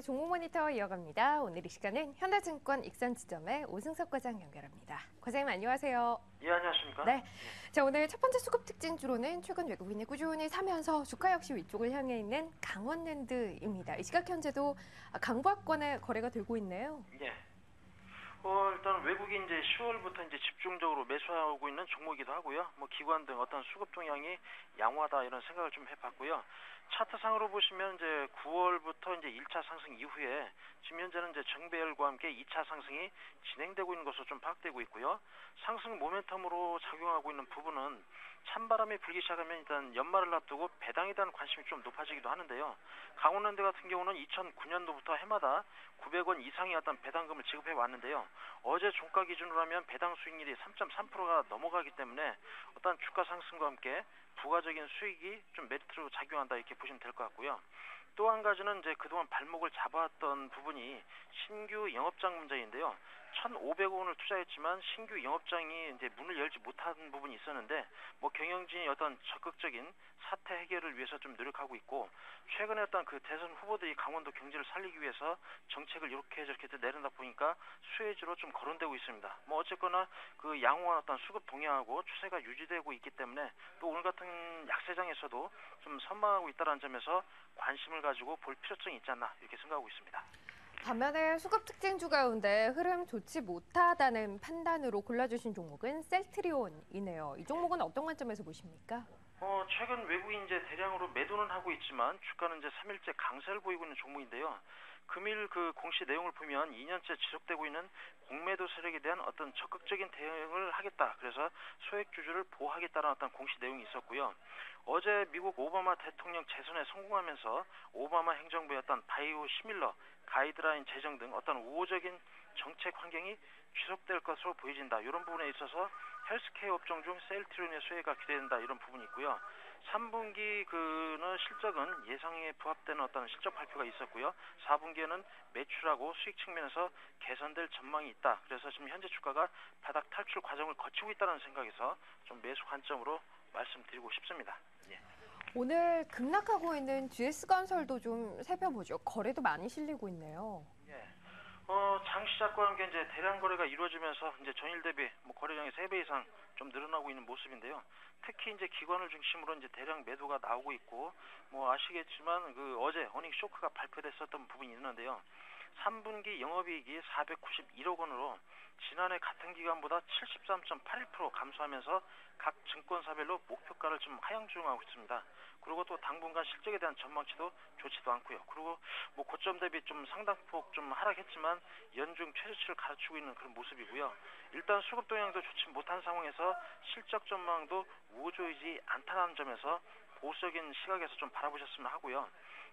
종목 모니터 이어갑니다. 오늘 이 시간은 현대증권 익산지점의 오승석 과장 연결합니다. 과장님 안녕하세요. 예, 안녕하십니까? 네. 자, 오늘 첫 번째 수급 특징주로는 최근 외국인이 꾸준히 사면서 주가 역시 위쪽을 향해 있는 강원랜드입니다. 이 시각 현재도 강보합권의 거래가 되고 있네요. 예. 일단 외국인 이제 10월부터 이제 집중적으로 매수하고 있는 종목이기도 하고요. 뭐 기관 등 어떤 수급 동향이 양호하다 이런 생각을 좀 해봤고요. 차트상으로 보시면 이제 9월부터 이제 1차 상승 이후에 지금 현재는 이제 정배열과 함께 2차 상승이 진행되고 있는 것으로 좀 파악되고 있고요. 상승 모멘텀으로 작용하고 있는 부분은 찬바람이 불기 시작하면 일단 연말을 앞두고 배당에 대한 관심이 좀 높아지기도 하는데요. 강원랜드 같은 경우는 2009년도부터 해마다 900원 이상의 어떤 배당금을 지급해 왔는데요. 어제 종가 기준으로 하면 배당 수익률이 3.3%가 넘어가기 때문에 어떤 주가 상승과 함께 부가적인 수익이 좀 메리트로 작용한다 이렇게 보시면 될 것 같고요. 또 한 가지는 이제 그동안 발목을 잡아왔던 부분이 신규 영업장 문제인데요. 1,500원을 투자했지만 신규 영업장이 이제 문을 열지 못한 부분이 있었는데 뭐 경영진이 어떤 적극적인 사태 해결을 위해서 좀 노력하고 있고 최근에 어떤 그 대선 후보들이 강원도 경제를 살리기 위해서 정책을 이렇게 저렇게 내려다 보니까 수혜주로 좀 거론되고 있습니다. 뭐 어쨌거나 그 양호한 어떤 수급 동향하고 추세가 유지되고 있기 때문에 또 오늘 같은 약세장에서도 좀 선방하고 있다는 점에서 관심을 가지고 볼 필요성이 있지 않나 이렇게 생각하고 있습니다. 반면에 수급 특징주 가운데 흐름 좋지 못하다는 판단으로 골라주신 종목은 셀트리온이네요. 이 종목은 어떤 관점에서 보십니까? 최근 외국인 이제 대량으로 매도는 하고 있지만 주가는 이제 3일째 강세를 보이고 있는 종목인데요. 금일 그 공시 내용을 보면 2년째 지속되고 있는 공매도 세력에 대한 어떤 적극적인 대응을 하겠다. 그래서 소액 주주를 보호하겠다는 어떤 공시 내용이 있었고요. 어제 미국 오바마 대통령 재선에 성공하면서 오바마 행정부의 어떤 바이오 시밀러 가이드라인 제정 등 어떤 우호적인 정책 환경이 지속될 것으로 보여진다. 이런 부분에 있어서 헬스케어 업종 중 셀트리온의 수혜가 기대된다. 이런 부분이 있고요. 3분기 그는 실적은 예상에 부합되는 어떤 실적 발표가 있었고요. 4분기에는 매출하고 수익 측면에서 개선될 전망이 있다. 그래서 지금 현재 주가가 바닥 탈출 과정을 거치고 있다는 생각에서 좀 매수 관점으로 말씀드리고 싶습니다. 예. 오늘 급락하고 있는 GS건설도 좀 살펴보죠. 거래도 많이 실리고 있네요. 예. 장 시작과 함께 이제 대량 거래가 이루어지면서 이제 전일 대비 뭐 거래량이 3배 이상 좀 늘어나고 있는 모습인데요. 특히 이제 기관을 중심으로 이제 대량 매도가 나오고 있고 뭐 아시겠지만 그 어제 어닝 쇼크가 발표됐었던 부분이 있는데요. 3분기 영업이익이 491억 원으로 지난해 같은 기간보다 73.81% 감소하면서 각 증권사별로 목표가를 좀 하향 조정하고 있습니다. 그리고 또 당분간 실적에 대한 전망치도 좋지도 않고요. 그리고 뭐 고점 대비 좀 상당폭 좀 하락했지만 연중 최저치를 가르치고 있는 그런 모습이고요. 일단 수급 동향도 좋지 못한 상황에서 실적 전망도 우호적이지 않다는 점에서 보수적인 시각에서 좀 바라보셨으면 하고요.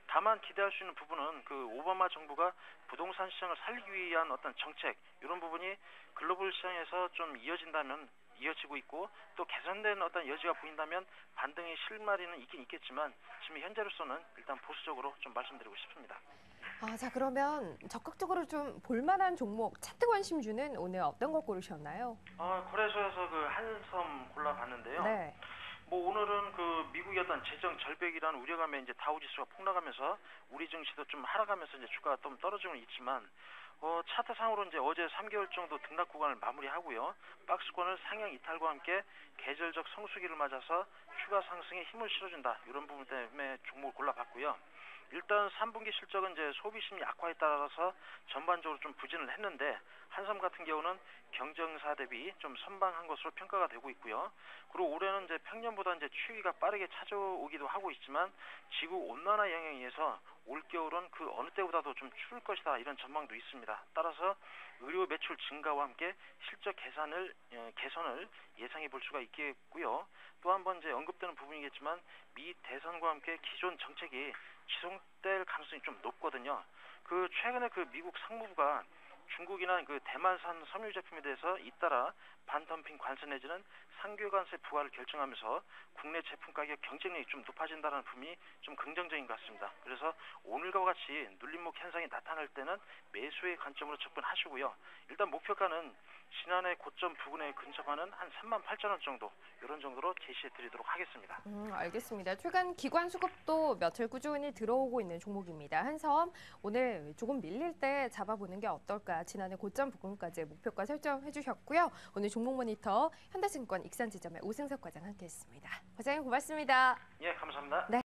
다만 기대할 수 있는 부분은 그 오바마 정부가 부동산 시장을 살리기 위한 어떤 정책 이런 부분이 글로벌 시장에서 좀 이어지고 있고 또 개선된 어떤 여지가 보인다면 반등의 실마리는 있긴 있겠지만 지금 현재로서는 일단 보수적으로 좀 말씀드리고 싶습니다. 자, 그러면 적극적으로 좀 볼만한 종목 차트 관심주는 오늘 어떤 거 고르셨나요? 거래소에서 그 한섬 골라봤는데요. 네. 뭐 오늘은 그 미국의 어떤 재정 절벽이라는 우려감에 이제 다우지수가 폭락하면서 우리 증시도 좀 하락하면서 이제 주가가 좀 떨어지고는 있지만 차트상으로 이제 어제 3개월 정도 등락 구간을 마무리하고요. 박스권을 상향 이탈과 함께 계절적 성수기를 맞아서 추가 상승에 힘을 실어준다. 이런 부분 때문에 종목을 골라봤고요. 일단 3분기 실적은 이제 소비심 약화에 따라서 전반적으로 좀 부진을 했는데 한섬 같은 경우는 경쟁사 대비 좀 선방한 것으로 평가가 되고 있고요. 그리고 올해는 이제 평년보다 이제 추위가 빠르게 찾아오기도 하고 있지만 지구 온난화 영향에 의해서 올겨울은 그 어느 때보다도 좀 추울 것이다 이런 전망도 있습니다. 따라서 의료 매출 증가와 함께 실적 개선을 예상해 볼 수가 있겠고요. 또 한 번 이제 언급되는 부분이겠지만 미 대선과 함께 기존 정책이 지속될 가능성이 좀 높거든요. 그 최근에 그 미국 상무부가 중국이나 그 대만산 섬유 제품에 대해서 잇따라 반덤핑 관세 내지는 상교관세 부과를 결정하면서 국내 제품 가격 경쟁력이 좀 높아진다는 부분이 좀 긍정적인 것 같습니다. 그래서 오늘과 같이 눌림목 현상이 나타날 때는 매수의 관점으로 접근하시고요. 일단 목표가는 지난해 고점 부근에 근접하는 한 38,000원 정도 이런 정도로 제시해 드리도록 하겠습니다. 알겠습니다. 최근 기관 수급도 며칠 꾸준히 들어오고 있는 종목입니다. 한섬 오늘 조금 밀릴 때 잡아보는 게 어떨까? 지난해 고점 부근까지 목표가 설정해 주셨고요. 오늘 종목 모니터 현대증권 익산지점의 오승석 과장 함께했습니다. 과장님 고맙습니다. 예, 감사합니다. 네.